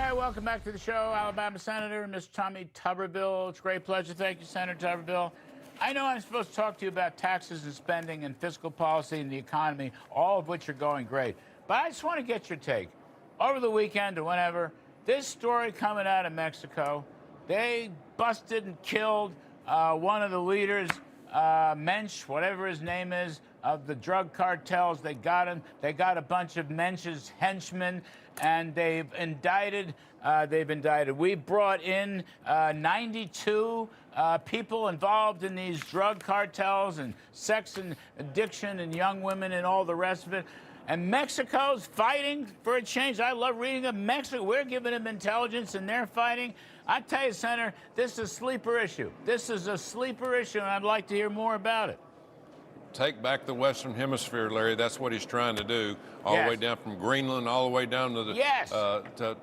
right, welcome back to the show, Alabama Senator, Mr. Tommy Tuberville. It's a great pleasure. Thank you, Senator Tuberville. I know I'm supposed to talk to you about taxes and spending and fiscal policy and the economy, all of which are going great. But I just want to get your take. Over the weekend or whenever, this story coming out of Mexico, they busted and killed one of the leaders, Mench, whatever his name is, of the drug cartels. They got him. They got a bunch of Mench's henchmen, and they've indicted. We brought in 92 people involved in these drug cartels and sex and addiction and young women and all the rest of it. And Mexico's fighting for a change. I love reading of Mexico. We're giving them intelligence, and they're fighting. I tell you, Senator, this is a sleeper issue. This is a sleeper issue, and I'd like to hear more about it. Take back the Western Hemisphere, Larry. That's what he's trying to do, all the way down from Greenland, all the way down to the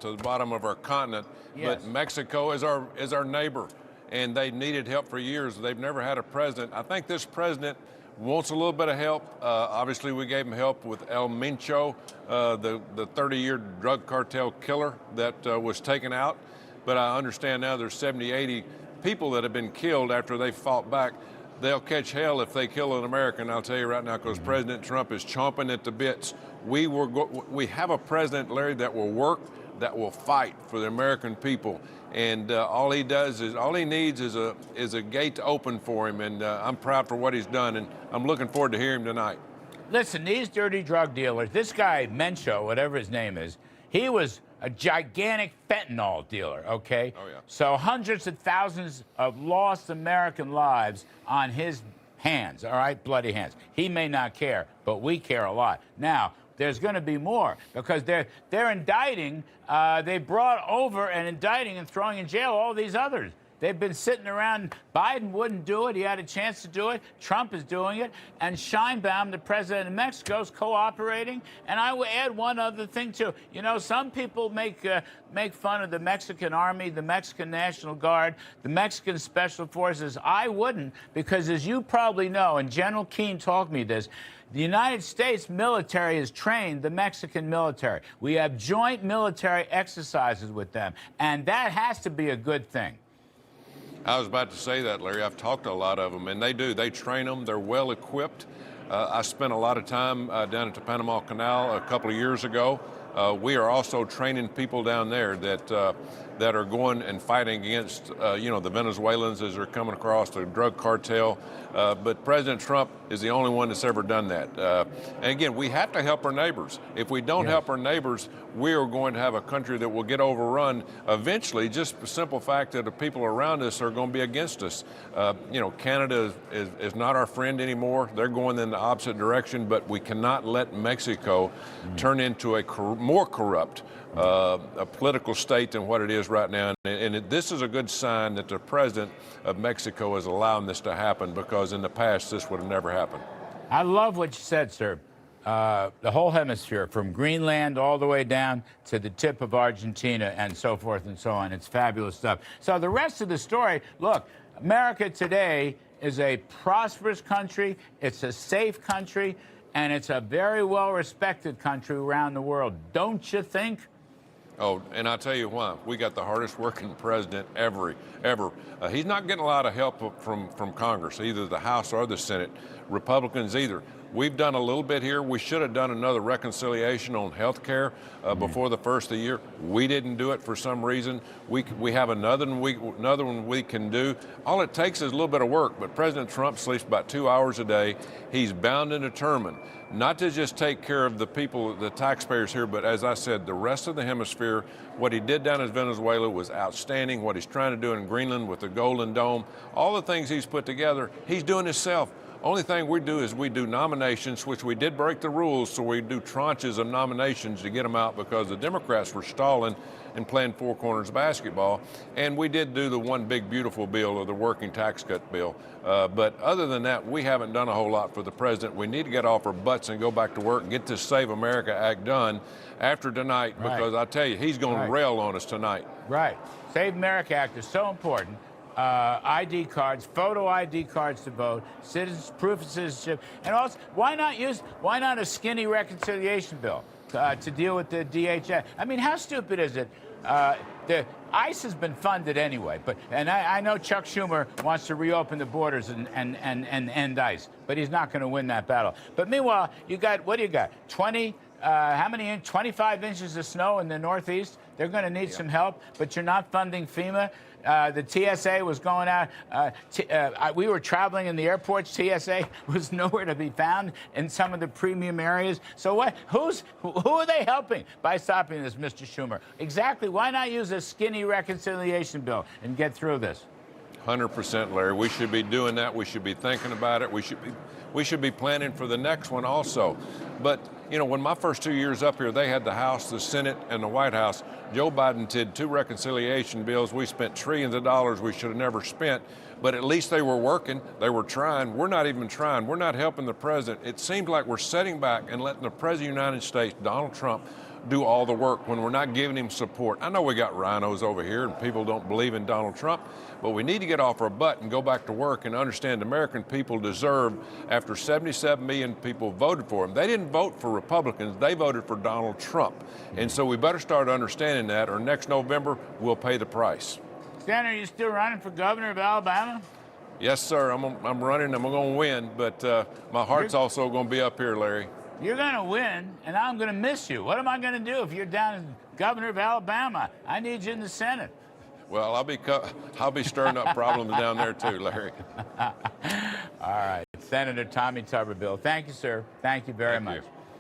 to the bottom of our continent. But Mexico is our neighbor, and they needed help for years. They've never had a president. I think this president wants a little bit of help. Obviously, we gave him help with El Mencho, the 30-year drug cartel killer that was taken out. But I understand now there's 70, 80 people that have been killed after they fought back. They'll catch hell if they kill an American, I'll tell you right now, because President Trump is chomping at the bits. We have a president, Larry, that will work, that will fight for the American people. And all he needs is a gate to open for him. And I'm proud for what he's done, and I'm looking forward to hearing him tonight. Listen, these dirty drug dealers, this guy, Mencho, whatever his name is, he was a gigantic fentanyl dealer, okay? Oh, yeah. So hundreds of thousands of lost American lives on his hands, all right? Bloody hands. He may not care, but we care a lot. Now, there's going to be more because they're indicting, they brought over and indicting and throwing in jail all these others. They've been sitting around. Biden wouldn't do it. He had a chance to do it. Trump is doing it. And Sheinbaum, the president of Mexico, is cooperating. And I will add one other thing, too. You know, some people make fun of the Mexican Army, the Mexican National Guard, the Mexican Special Forces. I wouldn't, because as you probably know, and General Keane taught me this, the United States military has trained the Mexican military. We have joint military exercises with them. And that has to be a good thing. I was about to say that, Larry. I've talked to a lot of them, and they do. They train them. They're well equipped. I spent a lot of time down at the Panama Canal a couple of years ago. We are also training people down there that are going and fighting against, the Venezuelans as they're coming across the drug cartel. But President Trump is the only one that's ever done that. And again, we have to help our neighbors. If we don't help our neighbors, we are going to have a country that will get overrun eventually. Just the simple fact that the people around us are going to be against us. Canada is not our friend anymore. They're going in the opposite direction, but we cannot let Mexico turn into a more corrupt a political state than what it is right now. And this is a good sign that the president of Mexico is allowing this to happen, because in the past this would have never happened. I love what you said, sir. The whole hemisphere, from Greenland all the way down to the tip of Argentina and so forth and so on. It's fabulous stuff. So the rest of the story, look, America today is a prosperous country. It's a safe country. And it's a very well-respected country around the world. Don't you think? Oh, and I'll tell you why. We got the hardest working president ever. He's not getting a lot of help from Congress, either the House or the Senate, Republicans either. We've done a little bit here. We should have done another reconciliation on health care before the first of the year. We didn't do it for some reason. We have another one we can do. All it takes is a little bit of work, but President Trump sleeps about 2 hours a day. He's bound and determined not to just take care of the people, the taxpayers here, but as I said, the rest of the hemisphere. What he did down in Venezuela was outstanding. What he's trying to do in Greenland with the Golden Dome, all the things he's put together, he's doing himself. Only thing we do is we do nominations, which we did break the rules, so we do tranches of nominations to get them out because the Democrats were stalling and playing four corners basketball. And we did do the one big beautiful bill, or the working tax cut bill. But other than that, we haven't done a whole lot for the president. We need to get off our butts and go back to work and get this Save America Act done after tonight, because I tell you, he's going to rail on us tonight. Right. Save America Act is so important. ID cards, photo ID cards to vote, proof of citizenship, and also why not a skinny reconciliation bill? to deal with the DHS. I mean, how stupid is it? The ICE has been funded anyway, and I know Chuck Schumer wants to reopen the borders and end ICE, but he's not going to win that battle. But meanwhile, you got, what do you got? 25 inches of snow in the Northeast. They're going to need some help, but you're not funding FEMA. The TSA was going out. We were traveling in the airports. TSA was nowhere to be found in some of the premium areas. So what? Who are they helping by stopping this, Mr. Schumer? Exactly. Why not use a skinny reconciliation bill and get through this? 100%, Larry. We should be doing that. We should be thinking about it. We should be planning for the next one also. But you know, when my first 2 years up here, they had the House, the Senate, and the White House. Joe Biden did 2 reconciliation bills. We spent trillions of dollars we should have never spent, but at least they were working. They were trying. We're not even trying. We're not helping the president. It seems like we're sitting back and letting the president of the United States, Donald Trump, do all the work when we're not giving him support. I know we got rhinos over here and people don't believe in Donald Trump, but we need to get off our butt and go back to work and understand the American people deserve, after 77 million people voted for him. They didn't vote for Republicans, they voted for Donald Trump. And so we better start understanding that, or next November, we'll pay the price. Senator, are you still running for governor of Alabama? Yes, sir, I'm running, I'm gonna win, but my heart's also gonna be up here, Larry. You're going to win, and I'm going to miss you. What am I going to do if you're down as governor of Alabama? I need you in the Senate. Well, I'll be stirring up problems down there too, Larry. All right. Senator Tommy Tuberville. Thank you, sir. Thank you very much.